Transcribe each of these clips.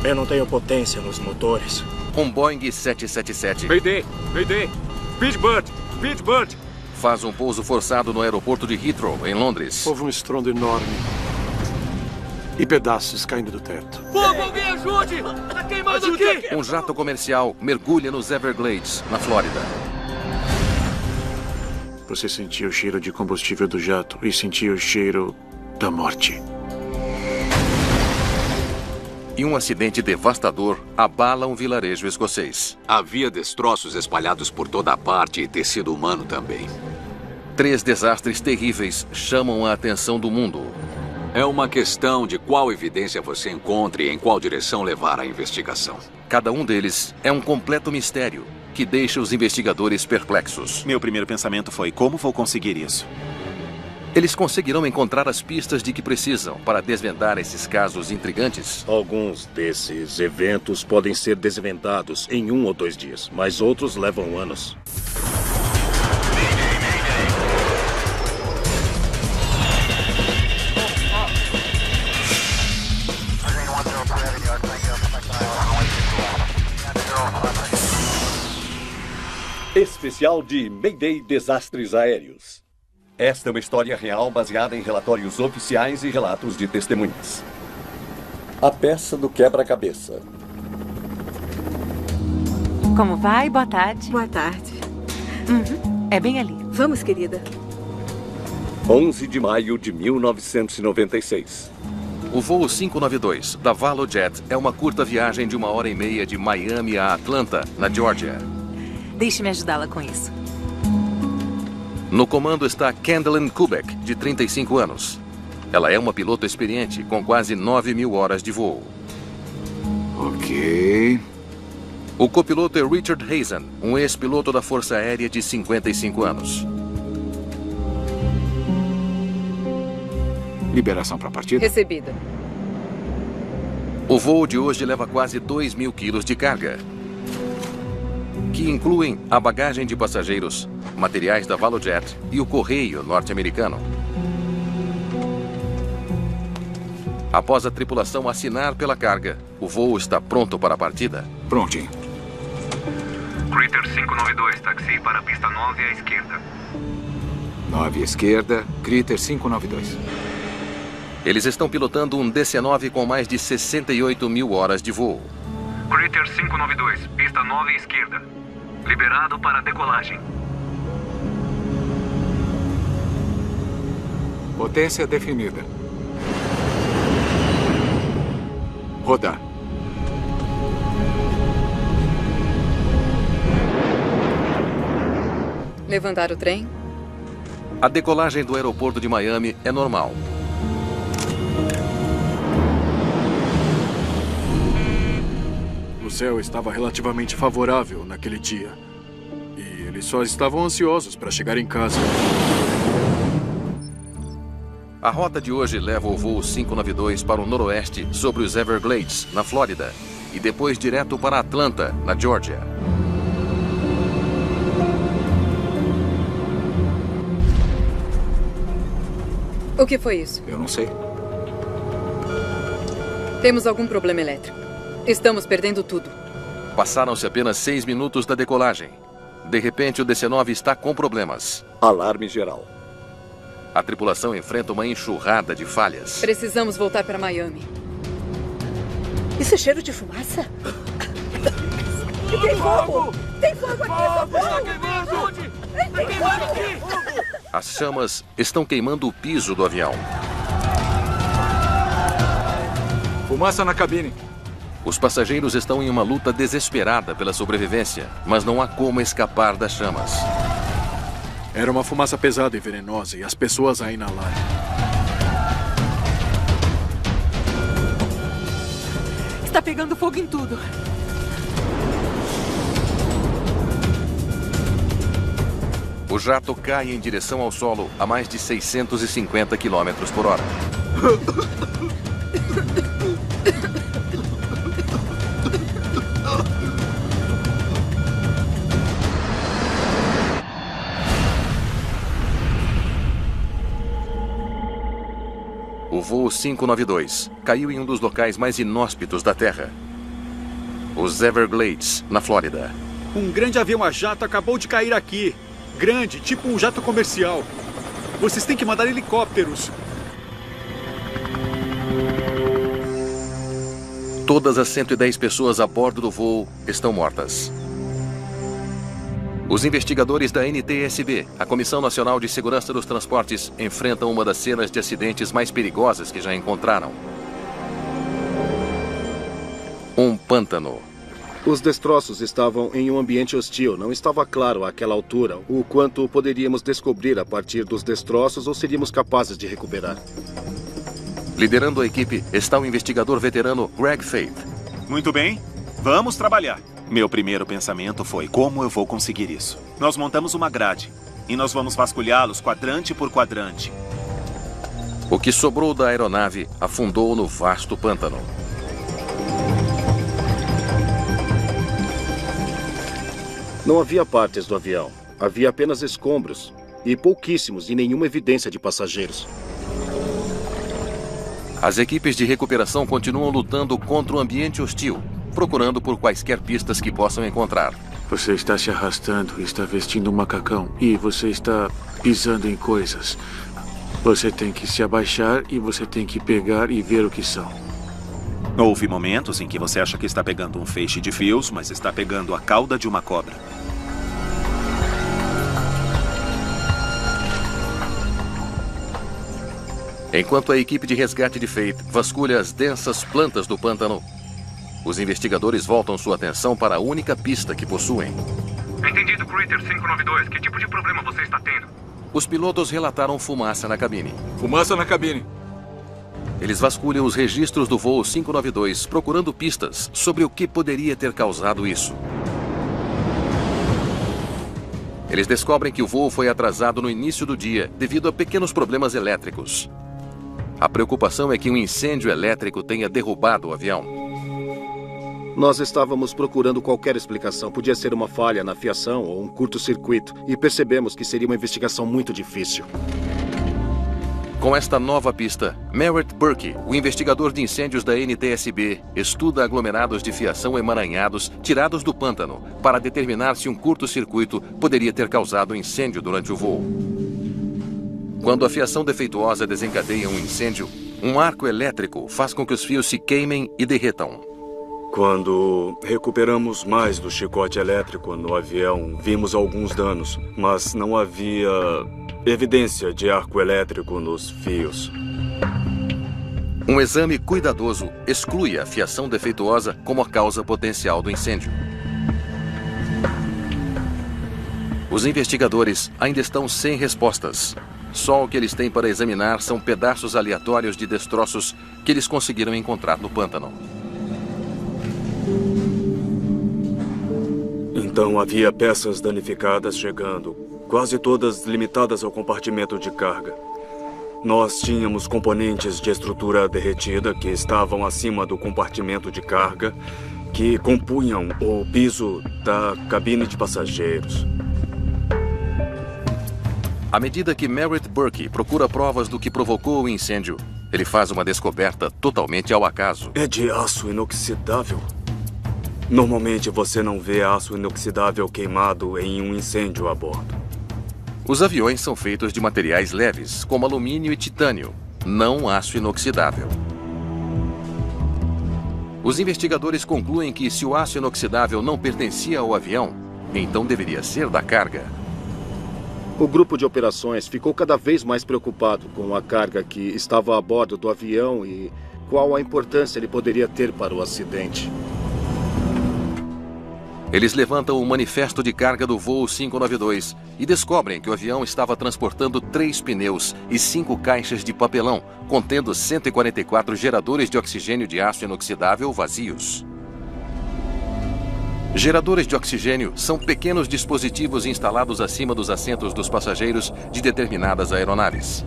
Eu não tenho potência nos motores. Um Boeing 777 Mayday! Mayday! Speedbird! Speedbird! faz um pouso forçado no aeroporto de Heathrow, em Londres. Houve um estrondo enorme. E pedaços caindo do teto. Fogo, alguém ajude! Tá queimando aqui! Um jato comercial mergulha nos Everglades, na Flórida. Você sentia o cheiro de combustível do jato e sentia o cheiro da morte. E um acidente devastador abala um vilarejo escocês. Havia destroços espalhados por toda a parte e tecido humano também. 3 desastres terríveis chamam a atenção do mundo. É uma questão de qual evidência você encontra e em qual direção levar a investigação. Cada um deles é um completo mistério que deixa os investigadores perplexos. Meu primeiro pensamento foi: como vou conseguir isso? Eles conseguirão encontrar as pistas de que precisam para desvendar esses casos intrigantes? Alguns desses eventos podem ser desvendados em 1 ou 2 dias, mas outros levam anos. Especial de Mayday Desastres Aéreos. Esta é uma história real baseada em relatórios oficiais e relatos de testemunhas. A peça do quebra-cabeça. Como vai? Boa tarde. Boa tarde. É bem ali. Vamos, querida. 11 de maio de 1996. O voo 592 da ValuJet é uma curta viagem de 1h30 de Miami a Atlanta, na Geórgia. Deixe-me ajudá-la com isso. No comando está Kendallin Kubek, de 35 anos. Ela é uma piloto experiente, com quase 9.000 horas de voo. Ok. O copiloto é Richard Hazen, um ex-piloto da Força Aérea de 55 anos. Liberação para partida? Recebida. O voo de hoje leva quase 2.000 quilos de carga, que incluem a bagagem de passageiros, materiais da ValuJet e o correio norte-americano. Após a tripulação assinar pela carga, o voo está pronto para a partida. Prontinho. Critter 592, táxi para a pista 9 à esquerda. 9 à esquerda, Critter 592. Eles estão pilotando um DC-9 com mais de 68.000 horas de voo. Critter 592, pista 9 à esquerda. Liberado para decolagem. Potência definida. Rodar. Levantar o trem. A decolagem do aeroporto de Miami é normal. O céu estava relativamente favorável naquele dia. E eles só estavam ansiosos para chegar em casa. A rota de hoje leva o voo 592 para o noroeste, sobre os Everglades, na Flórida, e depois direto para Atlanta, na Geórgia. O que foi isso? Eu não sei. Temos algum problema elétrico. Estamos perdendo tudo. Passaram-se apenas 6 minutos da decolagem. De repente, o DC-9 está com problemas. Alarme geral. A tripulação enfrenta uma enxurrada de falhas. Precisamos voltar para Miami. Isso é cheiro de fumaça? Tem fogo! Tem fogo aqui! Está queimando! Está queimando aqui! As chamas estão queimando o piso do avião. Fumaça na cabine. Os passageiros estão em uma luta desesperada pela sobrevivência, mas não há como escapar das chamas. Era uma fumaça pesada e venenosa e as pessoas a inalarem. Está pegando fogo em tudo. O jato cai em direção ao solo a mais de 650 km por hora. O voo 592 caiu em um dos locais mais inóspitos da Terra, os Everglades, na Flórida. Um grande avião a jato acabou de cair aqui. Grande, tipo um jato comercial. Vocês têm que mandar helicópteros. Todas as 110 pessoas a bordo do voo estão mortas. Os investigadores da NTSB, a Comissão Nacional de Segurança dos Transportes, enfrentam uma das cenas de acidentes mais perigosas que já encontraram. Um pântano. Os destroços estavam em um ambiente hostil. Não estava claro àquela altura o quanto poderíamos descobrir a partir dos destroços ou seríamos capazes de recuperar. Liderando a equipe está o investigador veterano Greg Faith. Muito bem, vamos trabalhar. Meu primeiro pensamento foi como eu vou conseguir isso. Nós montamos uma grade e nós vamos vasculhá-los quadrante por quadrante. O que sobrou da aeronave afundou no vasto pântano. Não havia partes do avião. Havia apenas escombros e pouquíssimos e nenhuma evidência de passageiros. As equipes de recuperação continuam lutando contra o ambiente hostil, procurando por quaisquer pistas que possam encontrar. Você está se arrastando, está vestindo um macacão e você está pisando em coisas. Você tem que se abaixar e você tem que pegar e ver o que são. Houve momentos em que você acha que está pegando um feixe de fios, mas está pegando a cauda de uma cobra. Enquanto a equipe de resgate de Faith vasculha as densas plantas do pântano, os investigadores voltam sua atenção para a única pista que possuem. Entendido, Critter 592. Que tipo de problema você está tendo? Os pilotos relataram fumaça na cabine. Fumaça na cabine. Eles vasculham os registros do voo 592, procurando pistas sobre o que poderia ter causado isso. Eles descobrem que o voo foi atrasado no início do dia devido a pequenos problemas elétricos. A preocupação é que um incêndio elétrico tenha derrubado o avião. Nós estávamos procurando qualquer explicação. Podia ser uma falha na fiação ou um curto-circuito. E percebemos que seria uma investigação muito difícil. Com esta nova pista, Merritt Burke, o investigador de incêndios da NTSB, estuda aglomerados de fiação emaranhados tirados do pântano para determinar se um curto-circuito poderia ter causado incêndio durante o voo. Quando a fiação defeituosa desencadeia um incêndio, um arco elétrico faz com que os fios se queimem e derretam. Quando recuperamos mais do chicote elétrico no avião, vimos alguns danos, mas não havia evidência de arco elétrico nos fios. Um exame cuidadoso exclui a fiação defeituosa como a causa potencial do incêndio. Os investigadores ainda estão sem respostas. Só o que eles têm para examinar são pedaços aleatórios de destroços que eles conseguiram encontrar no pântano. Então havia peças danificadas chegando, quase todas limitadas ao compartimento de carga. Nós tínhamos componentes de estrutura derretida que estavam acima do compartimento de carga, que compunham o piso da cabine de passageiros. À medida que Merritt Burke procura provas do que provocou o incêndio, ele faz uma descoberta totalmente ao acaso. É de aço inoxidável. Normalmente você não vê aço inoxidável queimado em um incêndio a bordo. Os aviões são feitos de materiais leves, como alumínio e titânio, não aço inoxidável. Os investigadores concluem que se o aço inoxidável não pertencia ao avião, então deveria ser da carga. O grupo de operações ficou cada vez mais preocupado com a carga que estava a bordo do avião e qual a importância ele poderia ter para o acidente. Eles levantam o manifesto de carga do voo 592 e descobrem que o avião estava transportando 3 pneus e 5 caixas de papelão, contendo 144 geradores de oxigênio de aço inoxidável vazios. Geradores de oxigênio são pequenos dispositivos instalados acima dos assentos dos passageiros de determinadas aeronaves.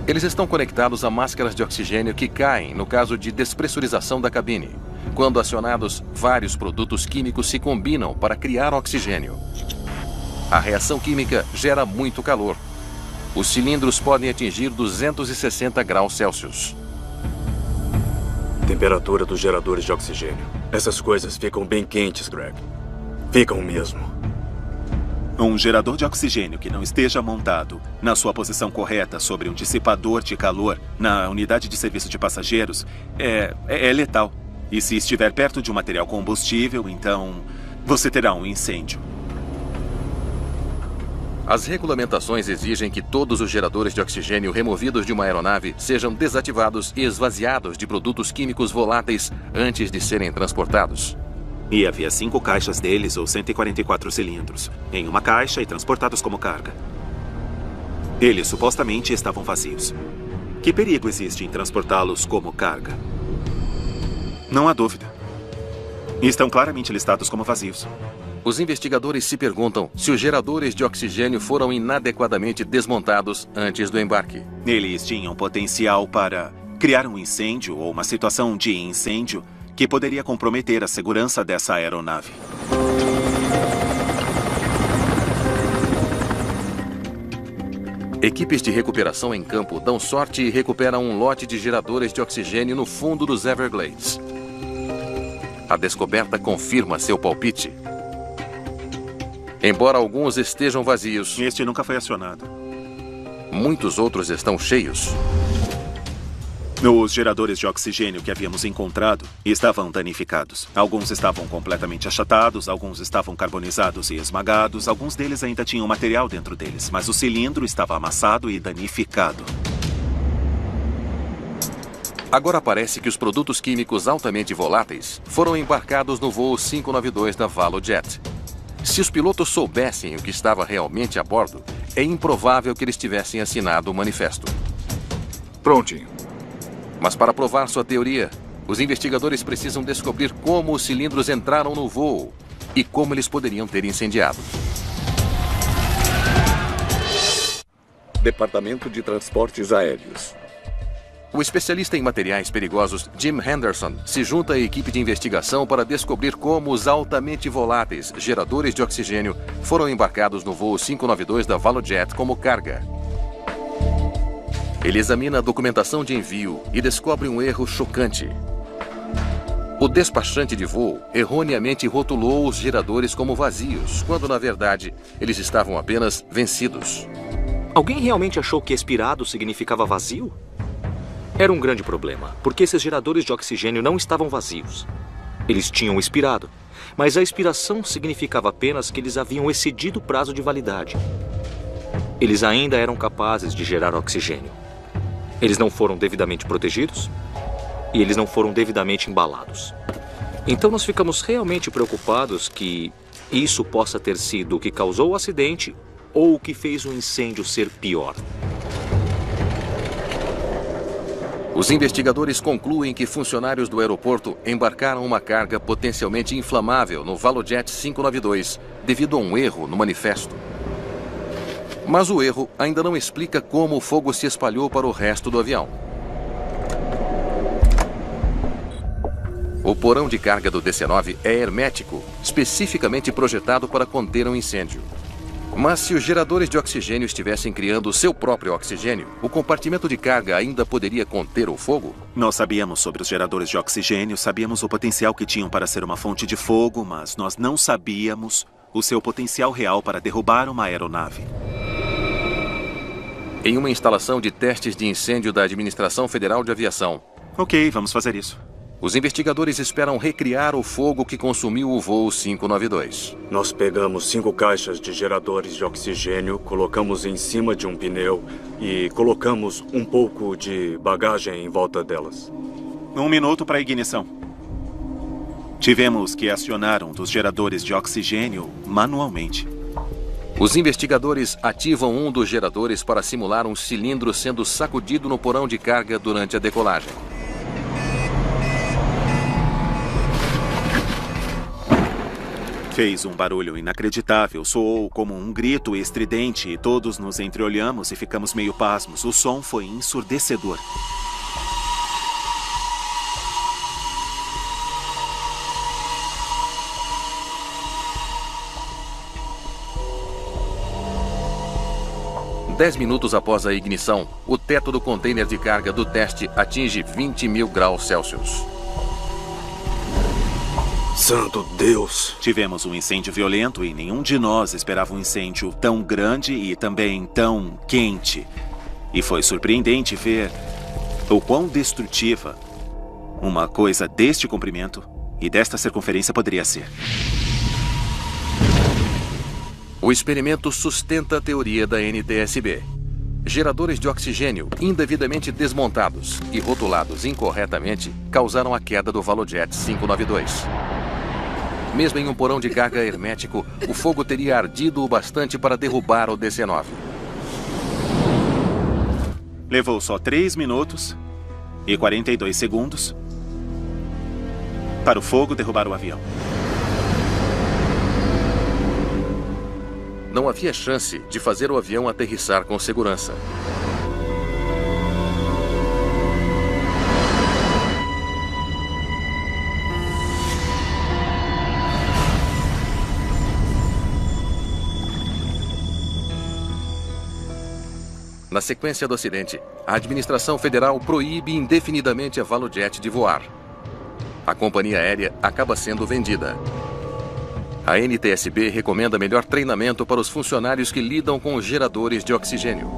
Eles estão conectados a máscaras de oxigênio que caem no caso de despressurização da cabine. Quando acionados, vários produtos químicos se combinam para criar oxigênio. A reação química gera muito calor. Os cilindros podem atingir 260 graus Celsius. temperatura dos geradores de oxigênio. Essas coisas ficam bem quentes, Greg. Ficam mesmo. Um gerador de oxigênio que não esteja montado na sua posição correta sobre um dissipador de calor na unidade de serviço de passageiros é letal. E se estiver perto de um material combustível, então você terá um incêndio. As regulamentações exigem que todos os geradores de oxigênio removidos de uma aeronave sejam desativados e esvaziados de produtos químicos voláteis antes de serem transportados. E havia 5 caixas deles, ou 144 cilindros, em uma caixa e transportados como carga. Eles supostamente estavam vazios. Que perigo existe em transportá-los como carga? Não há dúvida. Estão claramente listados como vazios. Os investigadores se perguntam se os geradores de oxigênio foram inadequadamente desmontados antes do embarque. Eles tinham potencial para criar um incêndio ou uma situação de incêndio que poderia comprometer a segurança dessa aeronave. Equipes de recuperação em campo dão sorte e recuperam um lote de geradores de oxigênio no fundo dos Everglades. A descoberta confirma seu palpite. Embora alguns estejam vazios, este nunca foi acionado. Muitos outros estão cheios. Os geradores de oxigênio que havíamos encontrado estavam danificados. Alguns estavam completamente achatados, alguns estavam carbonizados e esmagados, alguns deles ainda tinham material dentro deles, mas o cilindro estava amassado e danificado. Agora parece que os produtos químicos altamente voláteis foram embarcados no voo 592 da ValuJet. Se os pilotos soubessem o que estava realmente a bordo, é improvável que eles tivessem assinado o manifesto. Prontinho. Mas para provar sua teoria, os investigadores precisam descobrir como os cilindros entraram no voo e como eles poderiam ter incendiado. Departamento de Transportes Aéreos. O especialista em materiais perigosos Jim Henderson se junta à equipe de investigação para descobrir como os altamente voláteis geradores de oxigênio foram embarcados no voo 592 da ValuJet como carga. Ele examina a documentação de envio e descobre um erro chocante. O despachante de voo erroneamente rotulou os geradores como vazios, quando na verdade eles estavam apenas vencidos. Alguém realmente achou que expirado significava vazio? Era um grande problema, porque esses geradores de oxigênio não estavam vazios. Eles tinham expirado, mas a expiração significava apenas que eles haviam excedido o prazo de validade. Eles ainda eram capazes de gerar oxigênio. Eles não foram devidamente protegidos e eles não foram devidamente embalados. Então nós ficamos realmente preocupados que isso possa ter sido o que causou o acidente ou o que fez o incêndio ser pior. Os investigadores concluem que funcionários do aeroporto embarcaram uma carga potencialmente inflamável no ValuJet 592 devido a um erro no manifesto. Mas o erro ainda não explica como o fogo se espalhou para o resto do avião. O porão de carga do DC-9 é hermético, especificamente projetado para conter um incêndio. Mas se os geradores de oxigênio estivessem criando seu próprio oxigênio, o compartimento de carga ainda poderia conter o fogo? Nós sabíamos sobre os geradores de oxigênio, sabíamos o potencial que tinham para ser uma fonte de fogo, mas nós não sabíamos o seu potencial real para derrubar uma aeronave. Em uma instalação de testes de incêndio da Administração Federal de Aviação. Ok, vamos fazer isso. Os investigadores esperam recriar o fogo que consumiu o voo 592. Nós pegamos 5 caixas de geradores de oxigênio, colocamos em cima de um pneu e colocamos um pouco de bagagem em volta delas. 1 minuto para a ignição. Tivemos que acionar um dos geradores de oxigênio manualmente. Os investigadores ativam um dos geradores para simular um cilindro sendo sacudido no porão de carga durante a decolagem. Fez um barulho inacreditável, soou como um grito estridente e todos nos entreolhamos e ficamos meio pasmos. O som foi ensurdecedor. Dez minutos após a ignição, o teto do container de carga do teste atinge 20.000 graus Celsius. Santo Deus! Tivemos um incêndio violento e nenhum de nós esperava um incêndio tão grande e também tão quente. E foi surpreendente ver o quão destrutiva uma coisa deste comprimento e desta circunferência poderia ser. O experimento sustenta a teoria da NTSB. Geradores de oxigênio indevidamente desmontados e rotulados incorretamente causaram a queda do Valojet 592. Mesmo em um porão de carga hermético, o fogo teria ardido o bastante para derrubar o DC-9. Levou só 3 minutos e 42 segundos para o fogo derrubar o avião. Não havia chance de fazer o avião aterrissar com segurança. Na sequência do acidente, a administração federal proíbe indefinidamente a Valojet de voar. A companhia aérea acaba sendo vendida. A NTSB recomenda melhor treinamento para os funcionários que lidam com os geradores de oxigênio.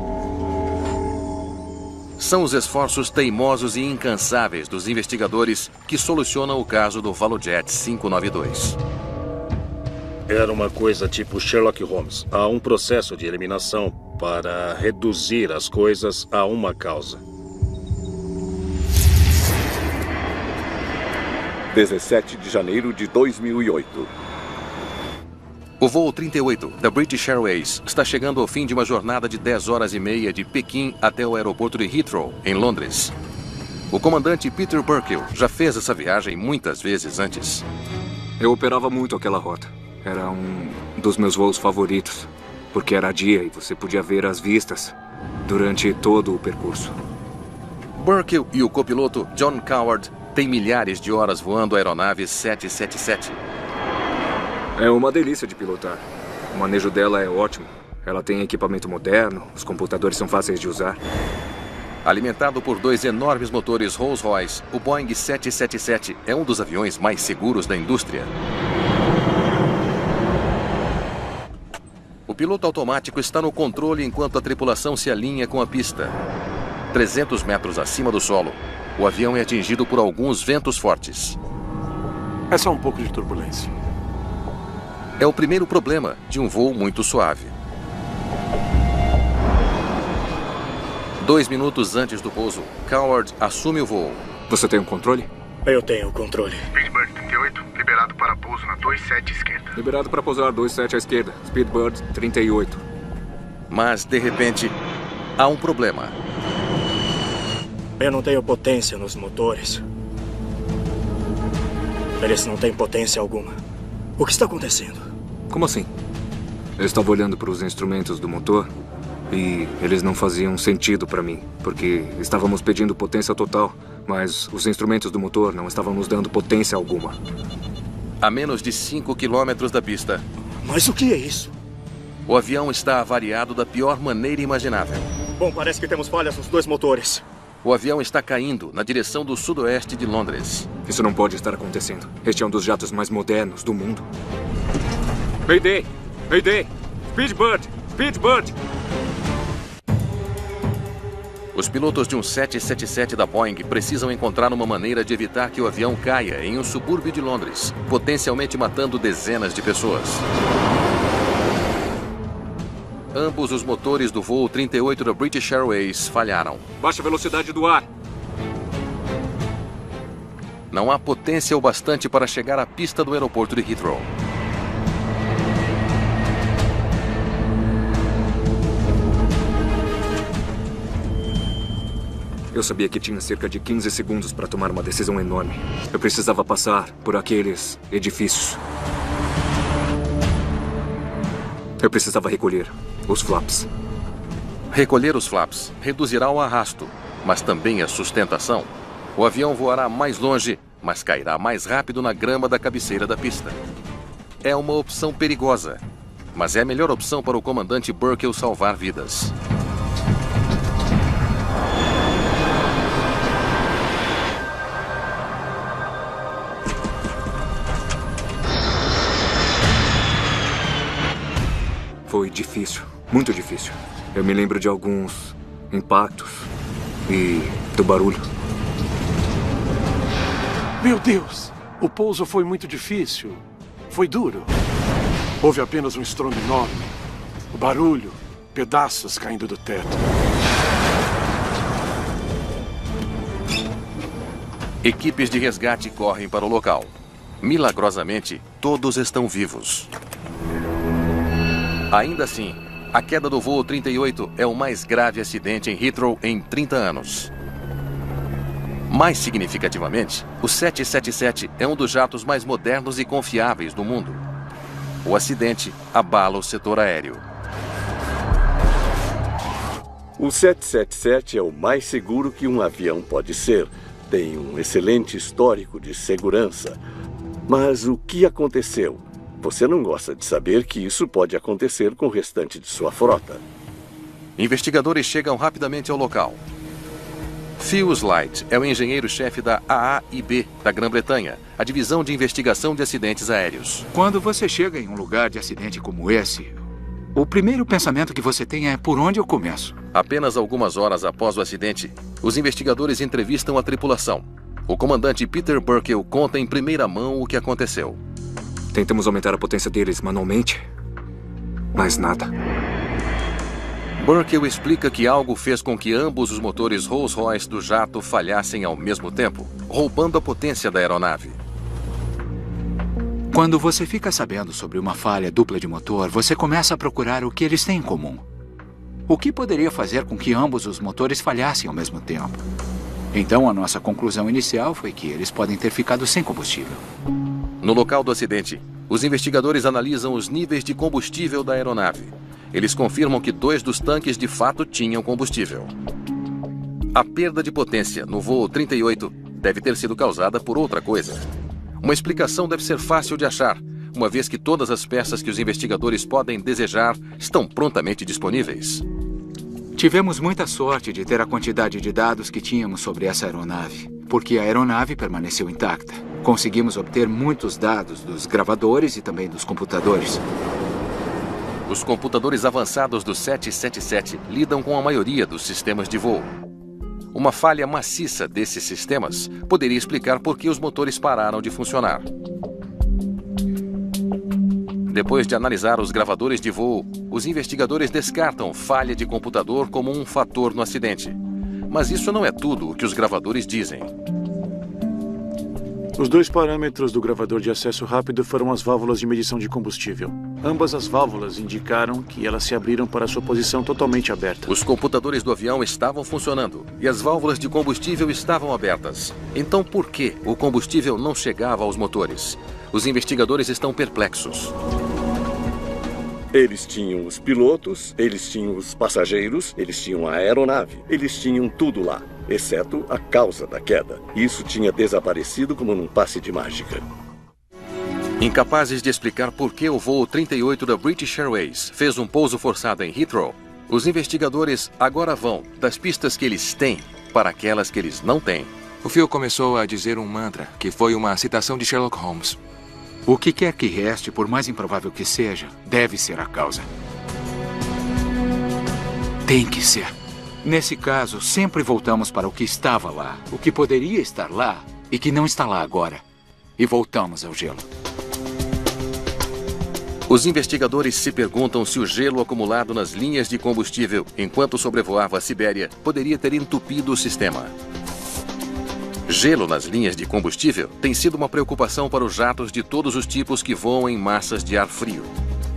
São os esforços teimosos e incansáveis dos investigadores que solucionam o caso do Valojet 592. Era uma coisa tipo Sherlock Holmes. Há um processo de eliminação para reduzir as coisas a uma causa. 17 de janeiro de 2008. O voo 38 da British Airways está chegando ao fim de uma jornada de 10 horas e meia de Pequim até o aeroporto de Heathrow, em Londres. O comandante Peter Burkill já fez essa viagem muitas vezes antes. Eu operava muito aquela rota. Era um dos meus voos favoritos, porque era dia e você podia ver as vistas durante todo o percurso. Burkill e o copiloto John Coward têm milhares de horas voando a aeronave 777. É uma delícia de pilotar. O manejo dela é ótimo. Ela tem equipamento moderno, os computadores são fáceis de usar. Alimentado por 2 enormes motores Rolls-Royce, o Boeing 777 é um dos aviões mais seguros da indústria. O piloto automático está no controle enquanto a tripulação se alinha com a pista. 300 metros acima do solo, o avião é atingido por alguns ventos fortes. É só um pouco de turbulência. É o primeiro problema de um voo muito suave. 2 minutos antes do pouso, Coward assume o voo. Você tem o controle? Eu tenho o controle. Speedbird 38, liberado para pouso na 27 esquerda. Liberado para pousar 27 à esquerda. Speedbird 38. Mas, de repente, há um problema. Eu não tenho potência nos motores. Eles não têm potência alguma. O que está acontecendo? Como assim? Eu estava olhando para os instrumentos do motor e eles não faziam sentido para mim, porque estávamos pedindo potência total, mas os instrumentos do motor não estavam nos dando potência alguma. A menos de 5 quilômetros da pista. Mas o que é isso? O avião está avariado da pior maneira imaginável. Bom, parece que temos falhas nos 2 motores. O avião está caindo na direção do sudoeste de Londres. Isso não pode estar acontecendo. Este é um dos jatos mais modernos do mundo. Mayday! Mayday! Speedbird! Speedbird! Os pilotos de um 777 da Boeing precisam encontrar uma maneira de evitar que o avião caia em um subúrbio de Londres, potencialmente matando dezenas de pessoas. Ambos os motores do voo 38 da British Airways falharam. Baixa velocidade do ar. Não há potência o bastante para chegar à pista do aeroporto de Heathrow. Eu sabia que tinha cerca de 15 segundos para tomar uma decisão enorme. Eu precisava passar por aqueles edifícios. Eu precisava recolher os flaps. Recolher os flaps reduzirá o arrasto, mas também a sustentação. O avião voará mais longe, mas cairá mais rápido na grama da cabeceira da pista. É uma opção perigosa, mas é a melhor opção para o comandante Burkill salvar vidas. Foi difícil, muito difícil. Eu me lembro de alguns impactos e do barulho. Meu Deus! O pouso foi muito difícil. Foi duro. Houve apenas um estrondo enorme. O barulho, pedaços caindo do teto. Equipes de resgate correm para o local. Milagrosamente, todos estão vivos. Ainda assim, a queda do voo 38 é o mais grave acidente em Heathrow em 30 anos. Mais significativamente, o 777 é um dos jatos mais modernos e confiáveis do mundo. O acidente abala o setor aéreo. O 777 é o mais seguro que um avião pode ser. Tem um excelente histórico de segurança. Mas o que aconteceu? Você não gosta de saber que isso pode acontecer com o restante de sua frota. Investigadores chegam rapidamente ao local. Phil Slight é o engenheiro-chefe da AAIB da Grã-Bretanha, a Divisão de Investigação de Acidentes Aéreos. Quando você chega em um lugar de acidente como esse, o primeiro pensamento que você tem é por onde eu começo. Apenas algumas horas após o acidente, os investigadores entrevistam a tripulação. O comandante Peter Burkell conta em primeira mão o que aconteceu. Tentamos aumentar a potência deles manualmente, mas nada. Burkell explica que algo fez com que ambos os motores Rolls-Royce do jato falhassem ao mesmo tempo, roubando a potência da aeronave. Quando você fica sabendo sobre uma falha dupla de motor, você começa a procurar o que eles têm em comum. O que poderia fazer com que ambos os motores falhassem ao mesmo tempo? Então, a nossa conclusão inicial foi que eles podem ter ficado sem combustível. No local do acidente, os investigadores analisam os níveis de combustível da aeronave. Eles confirmam que 2 dos tanques de fato tinham combustível. A perda de potência no voo 38 deve ter sido causada por outra coisa. Uma explicação deve ser fácil de achar, uma vez que todas as peças que os investigadores podem desejar estão prontamente disponíveis. Tivemos muita sorte de ter a quantidade de dados que tínhamos sobre essa aeronave, porque a aeronave permaneceu intacta. Conseguimos obter muitos dados dos gravadores e também dos computadores. Os computadores avançados do 777 lidam com a maioria dos sistemas de voo. Uma falha maciça desses sistemas poderia explicar por que os motores pararam de funcionar. Depois de analisar os gravadores de voo, os investigadores descartam falha de computador como um fator no acidente. Mas isso não é tudo o que os gravadores dizem. Os 2 parâmetros do gravador de acesso rápido foram as válvulas de medição de combustível. Ambas as válvulas indicaram que elas se abriram para sua posição totalmente aberta. Os computadores do avião estavam funcionando e as válvulas de combustível estavam abertas. Então, por que o combustível não chegava aos motores? Os investigadores estão perplexos. Eles tinham os pilotos, eles tinham os passageiros, eles tinham a aeronave, eles tinham tudo lá, exceto a causa da queda. Isso tinha desaparecido como num passe de mágica. Incapazes de explicar por que o voo 38 da British Airways fez um pouso forçado em Heathrow, os investigadores agora vão das pistas que eles têm para aquelas que eles não têm. O Phil começou a dizer um mantra, que foi uma citação de Sherlock Holmes. O que quer que reste, por mais improvável que seja, deve ser a causa. Tem que ser. Nesse caso, sempre voltamos para o que estava lá, o que poderia estar lá e que não está lá agora. E voltamos ao gelo. Os investigadores se perguntam se o gelo acumulado nas linhas de combustível enquanto sobrevoava a Sibéria poderia ter entupido o sistema. Gelo nas linhas de combustível tem sido uma preocupação para os jatos de todos os tipos que voam em massas de ar frio.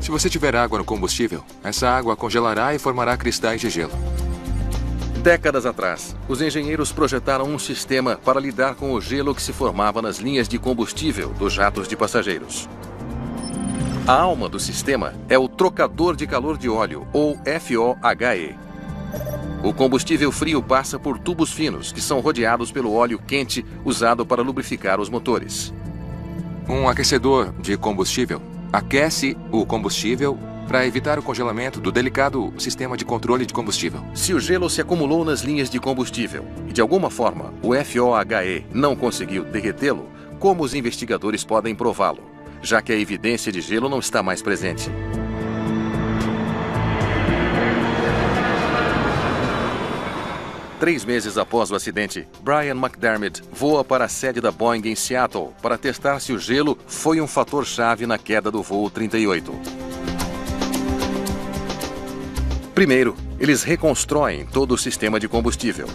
Se você tiver água no combustível, essa água congelará e formará cristais de gelo. Décadas atrás, os engenheiros projetaram um sistema para lidar com o gelo que se formava nas linhas de combustível dos jatos de passageiros. A alma do sistema é o trocador de calor de óleo, ou FOHE. O combustível frio passa por tubos finos, que são rodeados pelo óleo quente usado para lubrificar os motores. Um aquecedor de combustível aquece o combustível para evitar o congelamento do delicado sistema de controle de combustível. Se o gelo se acumulou nas linhas de combustível e, de alguma forma, o FOHE não conseguiu derretê-lo, como os investigadores podem prová-lo, já que a evidência de gelo não está mais presente? 3 meses após o acidente, Brian McDermott voa para a sede da Boeing em Seattle para testar se o gelo foi um fator-chave na queda do voo 38. Primeiro, eles reconstroem todo o sistema de combustível.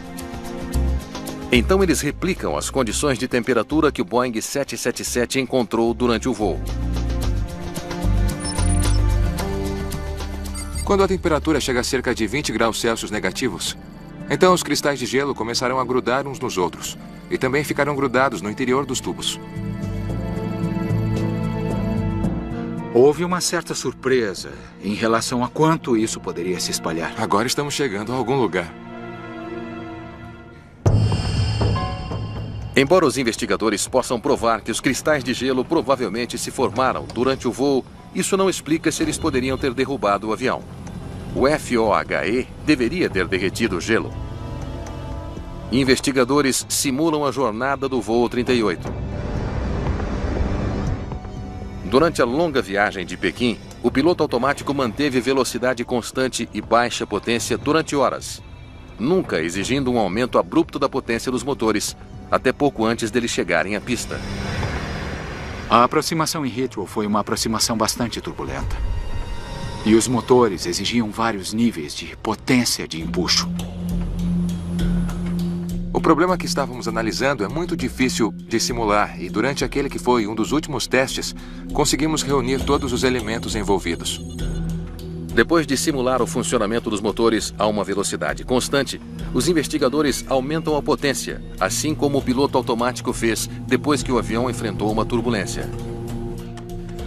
Então eles replicam as condições de temperatura que o Boeing 777 encontrou durante o voo. Quando a temperatura chega a cerca de 20 graus Celsius negativos, então os cristais de gelo começarão a grudar uns nos outros e também ficarão grudados no interior dos tubos. Houve uma certa surpresa em relação a quanto isso poderia se espalhar. Agora estamos chegando a algum lugar. Embora os investigadores possam provar que os cristais de gelo provavelmente se formaram durante o voo, isso não explica se eles poderiam ter derrubado o avião. O FOHE deveria ter derretido o gelo. Investigadores simulam a jornada do voo 38. Durante a longa viagem de Pequim, o piloto automático manteve velocidade constante e baixa potência durante horas, nunca exigindo um aumento abrupto da potência dos motores, até pouco antes deles chegarem à pista. A aproximação em Heathrow foi uma aproximação bastante turbulenta. E os motores exigiam vários níveis de potência de empuxo. O problema que estávamos analisando é muito difícil de simular e durante aquele que foi um dos últimos testes, conseguimos reunir todos os elementos envolvidos. Depois de simular o funcionamento dos motores a uma velocidade constante, os investigadores aumentam a potência, assim como o piloto automático fez depois que o avião enfrentou uma turbulência.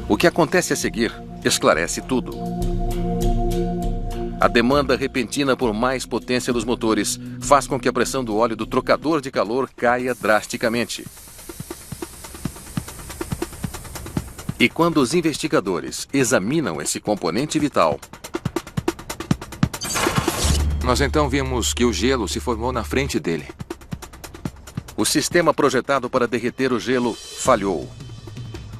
O que acontece a seguir esclarece tudo. A demanda repentina por mais potência dos motores faz com que a pressão do óleo do trocador de calor caia drasticamente. E quando os investigadores examinam esse componente vital, nós então vimos que o gelo se formou na frente dele. O sistema projetado para derreter o gelo falhou.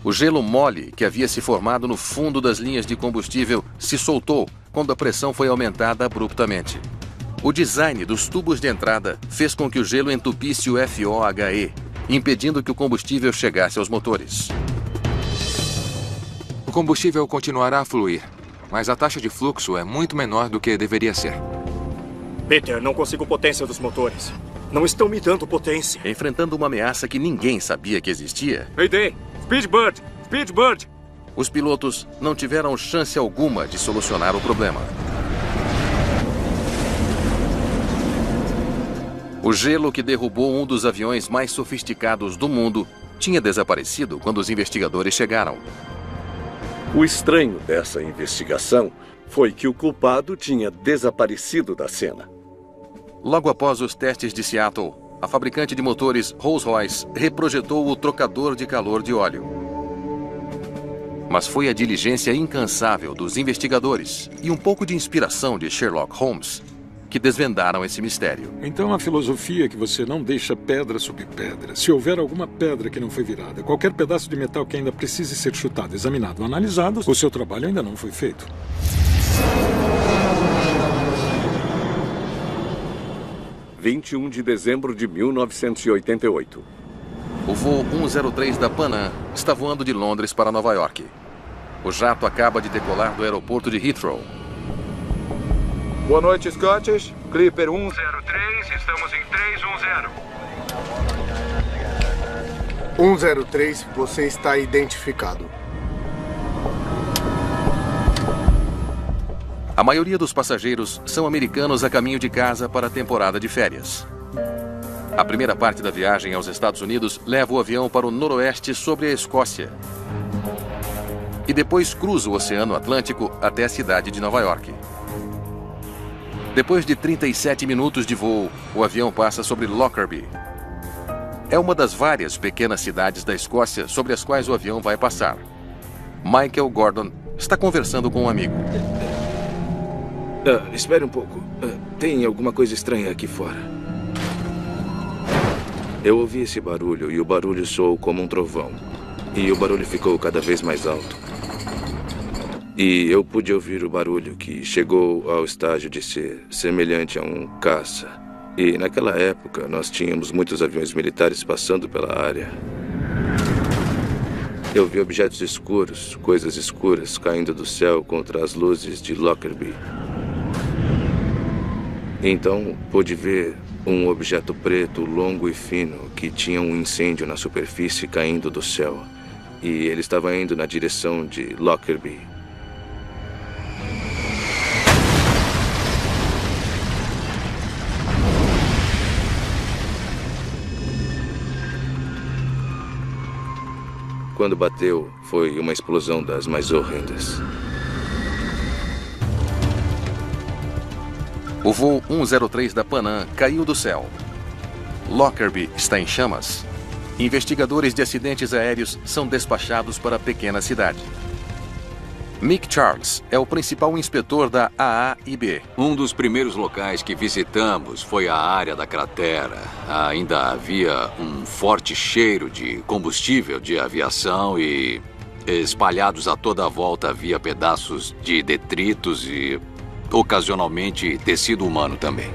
O gelo mole que havia se formado no fundo das linhas de combustível se soltou quando a pressão foi aumentada abruptamente. O design dos tubos de entrada fez com que o gelo entupisse o FOHE, impedindo que o combustível chegasse aos motores. O combustível continuará a fluir, mas a taxa de fluxo é muito menor do que deveria ser. Peter, não consigo potência dos motores. Não estão me dando potência. Enfrentando uma ameaça que ninguém sabia que existia. Mayday! Speedbird! Speedbird! Os pilotos não tiveram chance alguma de solucionar o problema. O gelo que derrubou um dos aviões mais sofisticados do mundo tinha desaparecido quando os investigadores chegaram. O estranho dessa investigação foi que o culpado tinha desaparecido da cena. Logo após os testes de Seattle, a fabricante de motores Rolls-Royce reprojetou o trocador de calor de óleo. Mas foi a diligência incansável dos investigadores e um pouco de inspiração de Sherlock Holmes que desvendaram esse mistério. Então a filosofia é que você não deixa pedra sobre pedra. Se houver alguma pedra que não foi virada, qualquer pedaço de metal que ainda precise ser chutado, examinado, analisado, o seu trabalho ainda não foi feito. 21 de dezembro de 1988. O voo 103 da Pan Am está voando de Londres para Nova York. O jato acaba de decolar do aeroporto de Heathrow. Boa noite, Scottish. Clipper 103, estamos em 310. 103, você está identificado. A maioria dos passageiros são americanos a caminho de casa para a temporada de férias. A primeira parte da viagem aos Estados Unidos leva o avião para o noroeste sobre a Escócia. E depois cruza o Oceano Atlântico até a cidade de Nova York. Depois de 37 minutos de voo, o avião passa sobre Lockerbie. É uma das várias pequenas cidades da Escócia sobre as quais o avião vai passar. Michael Gordon está conversando com um amigo. Espere um pouco. Tem alguma coisa estranha aqui fora. Eu ouvi esse barulho e o barulho soou como um trovão. E o barulho ficou cada vez mais alto. E eu pude ouvir o barulho que chegou ao estágio de ser semelhante a um caça. E naquela época, nós tínhamos muitos aviões militares passando pela área. Eu vi objetos escuros, coisas escuras, caindo do céu contra as luzes de Lockerbie. Então, pude ver um objeto preto, longo e fino, que tinha um incêndio na superfície caindo do céu. E ele estava indo na direção de Lockerbie. Quando bateu, foi uma explosão das mais horrendas. O voo 103 da Pan Am caiu do céu. Lockerbie está em chamas. Investigadores de acidentes aéreos são despachados para a pequena cidade. Mick Charles é o principal inspetor da AAIB. Um dos primeiros locais que visitamos foi a área da cratera. Ainda havia um forte cheiro de combustível de aviação e espalhados a toda a volta havia pedaços de detritos e, ocasionalmente, tecido humano também.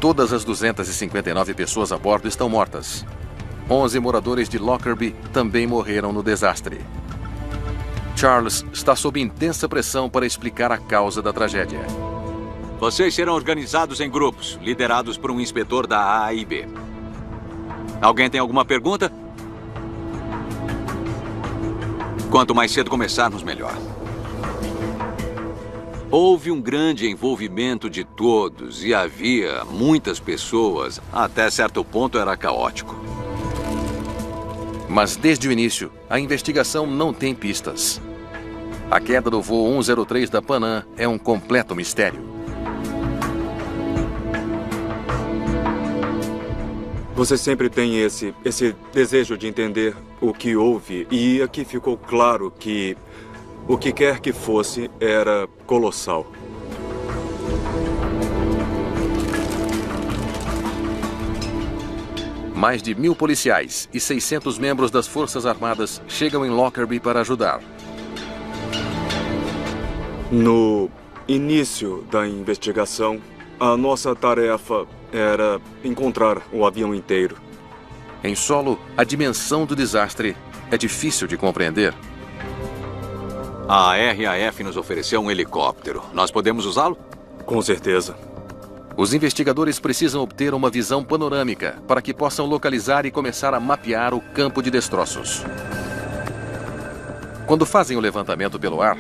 Todas as 259 pessoas a bordo estão mortas. 11 moradores de Lockerbie também morreram no desastre. Charles está sob intensa pressão para explicar a causa da tragédia. Vocês serão organizados em grupos, liderados por um inspetor da AAIB. Alguém tem alguma pergunta? Quanto mais cedo começarmos, melhor. Houve um grande envolvimento de todos e havia muitas pessoas. Até certo ponto era caótico. Mas desde o início, a investigação não tem pistas. A queda do voo 103 da Pan Am é um completo mistério. Você sempre tem esse desejo de entender o que houve, e aqui ficou claro que o que quer que fosse era colossal. Mais de 1.000 policiais e 600 membros das Forças Armadas chegam em Lockerbie para ajudar. No início da investigação, a nossa tarefa era encontrar o avião inteiro. Em solo, a dimensão do desastre é difícil de compreender. A RAF nos ofereceu um helicóptero. Nós podemos usá-lo? Com certeza. Os investigadores precisam obter uma visão panorâmica para que possam localizar e começar a mapear o campo de destroços. Quando fazem o levantamento pelo ar,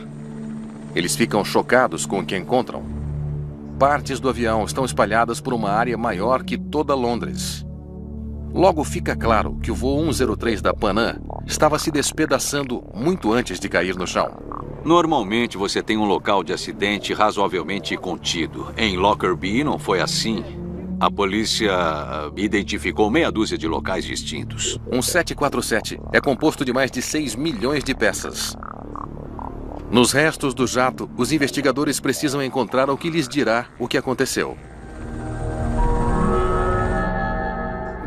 eles ficam chocados com o que encontram. Partes do avião estão espalhadas por uma área maior que toda Londres. Logo fica claro que o voo 103 da Pan Am estava se despedaçando muito antes de cair no chão. Normalmente você tem um local de acidente razoavelmente contido. Em Lockerbie não foi assim. A polícia identificou meia dúzia de locais distintos. Um 747 é composto de mais de 6 milhões de peças. Nos restos do jato, os investigadores precisam encontrar o que lhes dirá o que aconteceu.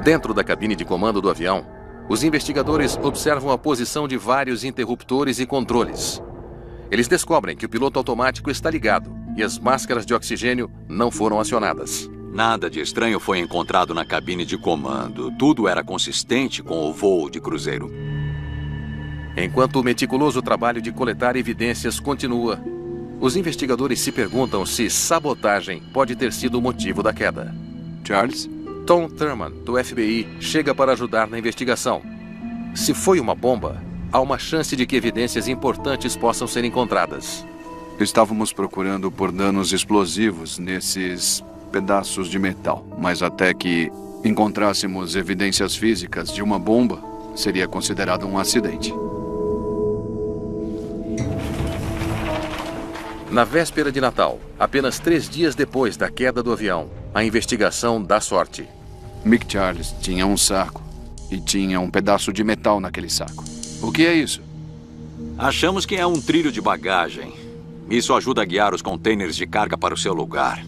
Dentro da cabine de comando do avião, os investigadores observam a posição de vários interruptores e controles. Eles descobrem que o piloto automático está ligado e as máscaras de oxigênio não foram acionadas. Nada de estranho foi encontrado na cabine de comando. Tudo era consistente com o voo de cruzeiro. Enquanto o meticuloso trabalho de coletar evidências continua, os investigadores se perguntam se sabotagem pode ter sido o motivo da queda. Charles? Tom Thurman, do FBI, chega para ajudar na investigação. Se foi uma bomba, há uma chance de que evidências importantes possam ser encontradas. Estávamos procurando por danos explosivos nesses pedaços de metal, mas até que encontrássemos evidências físicas de uma bomba, seria considerado um acidente. Na véspera de Natal, apenas 3 dias depois da queda do avião, a investigação dá sorte. Mick Charles tinha um saco e tinha um pedaço de metal naquele saco. O que é isso? Achamos que é um trilho de bagagem. Isso ajuda a guiar os contêineres de carga para o seu lugar.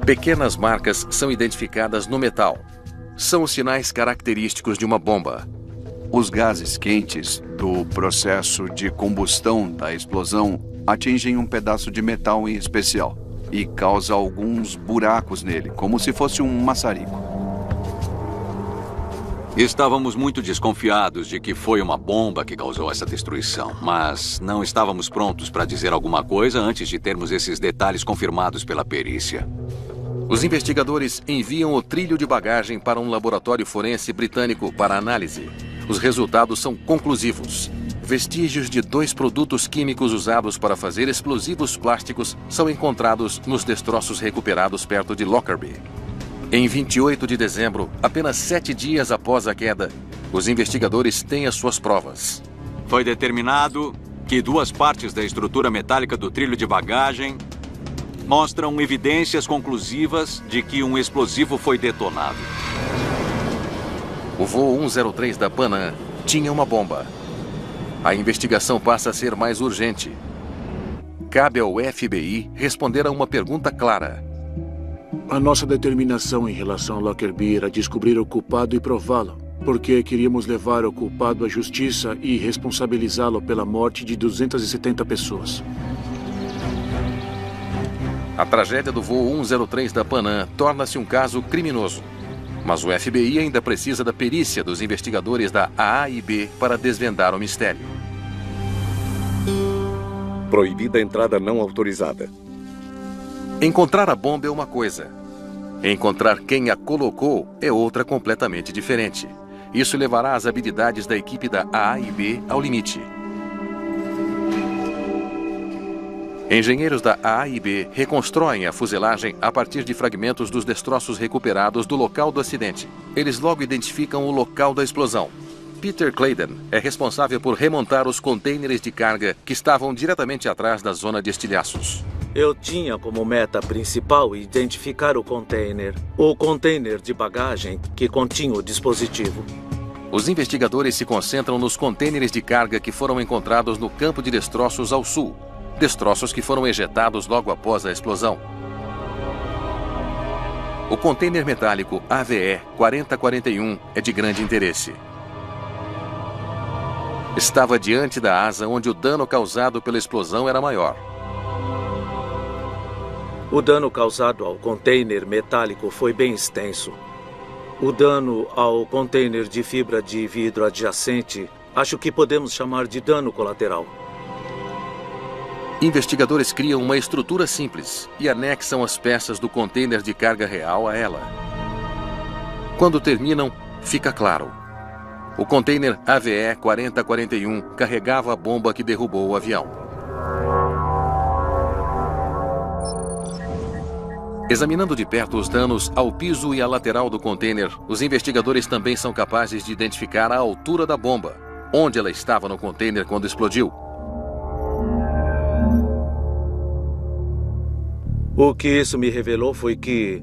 Pequenas marcas são identificadas no metal. São os sinais característicos de uma bomba. Os gases quentes do processo de combustão da explosão atingem um pedaço de metal em especial. e causa alguns buracos nele, como se fosse um maçarico. Estávamos muito desconfiados de que foi uma bomba que causou essa destruição, mas não estávamos prontos para dizer alguma coisa antes de termos esses detalhes confirmados pela perícia. Os investigadores enviam o trilho de bagagem para um laboratório forense britânico para análise. Os resultados são conclusivos. Vestígios de 2 produtos químicos usados para fazer explosivos plásticos são encontrados nos destroços recuperados perto de Lockerbie. Em 28 de dezembro, apenas 7 dias após a queda, os investigadores têm as suas provas. Foi determinado que 2 partes da estrutura metálica do trilho de bagagem mostram evidências conclusivas de que um explosivo foi detonado. O voo 103 da Pan Am tinha uma bomba. A investigação passa a ser mais urgente. Cabe ao FBI responder a uma pergunta clara. A nossa determinação em relação a Lockerbie era descobrir o culpado e prová-lo, porque queríamos levar o culpado à justiça e responsabilizá-lo pela morte de 270 pessoas. A tragédia do voo 103 da Pan Am torna-se um caso criminoso. Mas o FBI ainda precisa da perícia dos investigadores da AAIB para desvendar o mistério. Proibida a entrada não autorizada. Encontrar a bomba é uma coisa. Encontrar quem a colocou é outra completamente diferente. Isso levará as habilidades da equipe da AAIB ao limite. Engenheiros da AAIB reconstroem a fuselagem a partir de fragmentos dos destroços recuperados do local do acidente. Eles logo identificam o local da explosão. Peter Claydon é responsável por remontar os contêineres de carga que estavam diretamente atrás da zona de estilhaços. Eu tinha como meta principal identificar o container de bagagem que continha o dispositivo. Os investigadores se concentram nos contêineres de carga que foram encontrados no campo de destroços ao sul. Destroços que foram ejetados logo após a explosão. O container metálico AVE 4041 é de grande interesse. Estava diante da asa onde o dano causado pela explosão era maior. O dano causado ao container metálico foi bem extenso. O dano ao container de fibra de vidro adjacente, acho que podemos chamar de dano colateral. Investigadores criam uma estrutura simples e anexam as peças do container de carga real a ela. Quando terminam, fica claro. O container AVE 4041 carregava a bomba que derrubou o avião. Examinando de perto os danos ao piso e à lateral do container, os investigadores também são capazes de identificar a altura da bomba, onde ela estava no container quando explodiu. O que isso me revelou foi que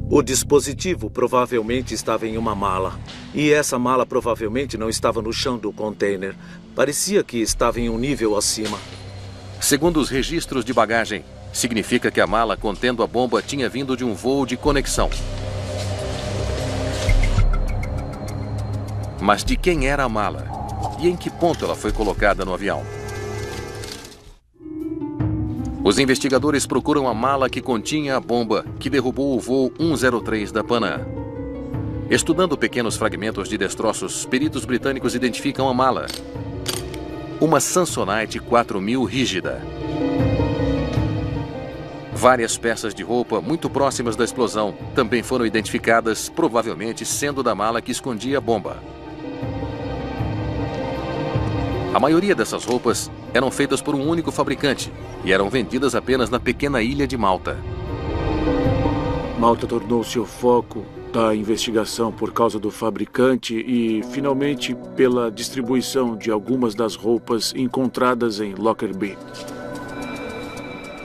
o dispositivo provavelmente estava em uma mala. E essa mala provavelmente não estava no chão do container. Parecia que estava em um nível acima. Segundo os registros de bagagem, significa que a mala contendo a bomba tinha vindo de um voo de conexão. Mas de quem era a mala? E em que ponto ela foi colocada no avião? Os investigadores procuram a mala que continha a bomba que derrubou o voo 103 da Pan Am. Estudando pequenos fragmentos de destroços, peritos britânicos identificam a mala. Uma Samsonite 4000 rígida. Várias peças de roupa muito próximas da explosão também foram identificadas, provavelmente sendo da mala que escondia a bomba. A maioria dessas roupas eram feitas por um único fabricante e eram vendidas apenas na pequena ilha de Malta. Malta tornou-se o foco da investigação por causa do fabricante e, finalmente, pela distribuição de algumas das roupas encontradas em Lockerbie.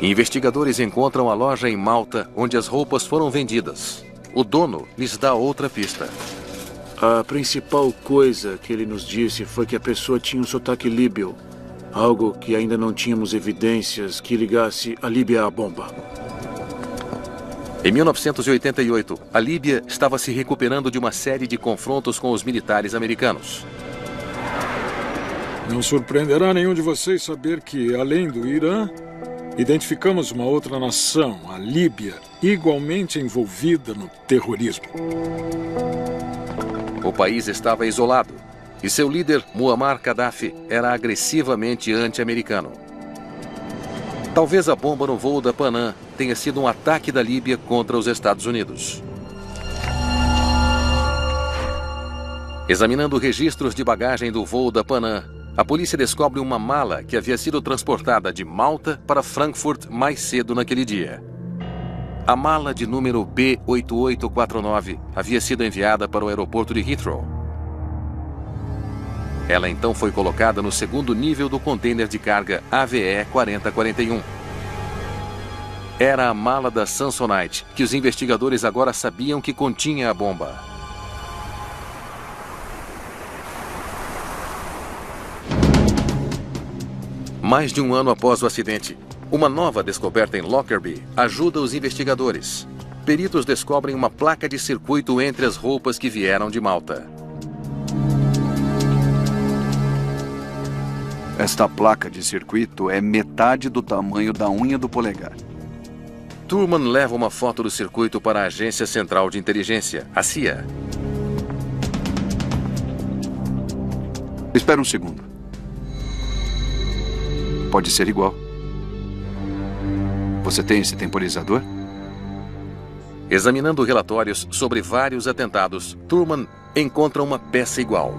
Investigadores encontram a loja em Malta onde as roupas foram vendidas. O dono lhes dá outra pista. A principal coisa que ele nos disse foi que a pessoa tinha um sotaque líbio. Algo que ainda não tínhamos evidências que ligasse a Líbia à bomba. Em 1988, a Líbia estava se recuperando de uma série de confrontos com os militares americanos. Não surpreenderá nenhum de vocês saber que, além do Irã, Identificamos uma outra nação, a Líbia, igualmente envolvida no terrorismo. O país estava isolado e seu líder, Muammar Gaddafi, era agressivamente anti-americano. Talvez a bomba no voo da Panam tenha sido um ataque da Líbia contra os Estados Unidos. Examinando registros de bagagem do voo da Panam, a polícia descobre uma mala que havia sido transportada de Malta para Frankfurt mais cedo naquele dia. A mala de número B8849 havia sido enviada para o aeroporto de Heathrow. Ela então foi colocada no segundo nível do container de carga AVE 4041. Era a mala da Samsonite, que os investigadores agora sabiam que continha a bomba. Mais de um ano após o acidente, uma nova descoberta em Lockerbie ajuda os investigadores. Peritos descobrem uma placa de circuito entre as roupas que vieram de Malta. Esta placa de circuito é metade do tamanho da unha do polegar. Thurman leva uma foto do circuito para a Agência Central de Inteligência, a CIA. Espera um segundo. Pode ser igual. Você tem esse temporizador? Examinando relatórios sobre vários atentados, Thurman encontra uma peça igual.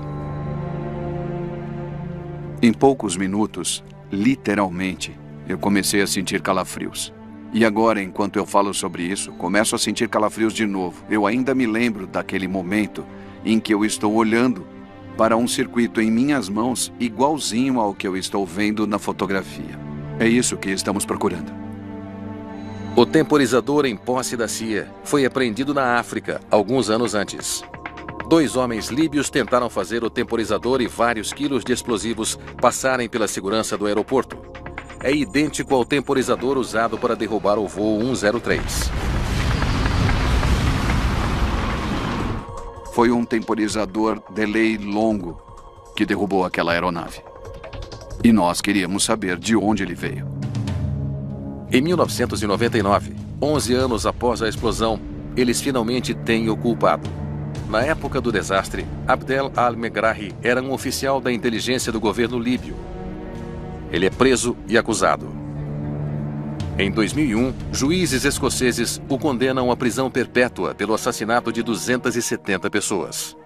Em poucos minutos, literalmente, eu comecei a sentir calafrios. E agora, enquanto eu falo sobre isso, começo a sentir calafrios de novo. Eu ainda me lembro daquele momento em que eu estou olhando para um circuito em minhas mãos igualzinho ao que eu estou vendo na fotografia. É isso que estamos procurando. O temporizador em posse da CIA foi apreendido na África alguns anos antes. 2 homens líbios tentaram fazer o temporizador e vários quilos de explosivos passarem pela segurança do aeroporto. É idêntico ao temporizador usado para derrubar o voo 103. Foi um temporizador delay longo que derrubou aquela aeronave. E nós queríamos saber de onde ele veio. Em 1999, 11 anos após a explosão, eles finalmente têm o culpado. Na época do desastre, Abdel al-Megrahi era um oficial da inteligência do governo líbio. Ele é preso e acusado. Em 2001, juízes escoceses o condenam à prisão perpétua pelo assassinato de 270 pessoas.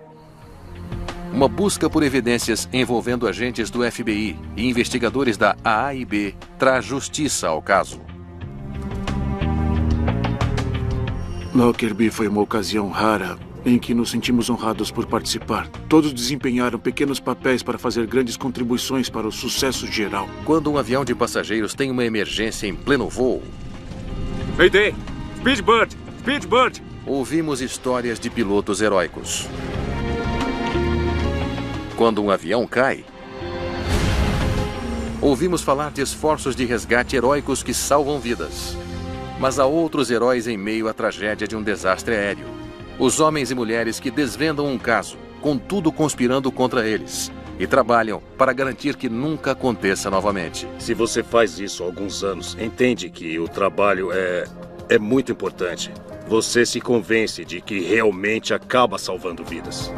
Uma busca por evidências envolvendo agentes do FBI e investigadores da AIB traz justiça ao caso. Lockerbie foi uma ocasião rara em que nos sentimos honrados por participar. Todos desempenharam pequenos papéis para fazer grandes contribuições para o sucesso geral. Quando um avião de passageiros tem uma emergência em pleno voo... Mayday! Speedbird! Speedbird! Ouvimos histórias de pilotos heróicos. Quando um avião cai... Ouvimos falar de esforços de resgate heróicos que salvam vidas. Mas há outros heróis em meio à tragédia de um desastre aéreo. Os homens e mulheres que desvendam um caso, contudo conspirando contra eles, e trabalham para garantir que nunca aconteça novamente. Se você faz isso há alguns anos, entende que o trabalho é muito importante. Você se convence de que realmente acaba salvando vidas.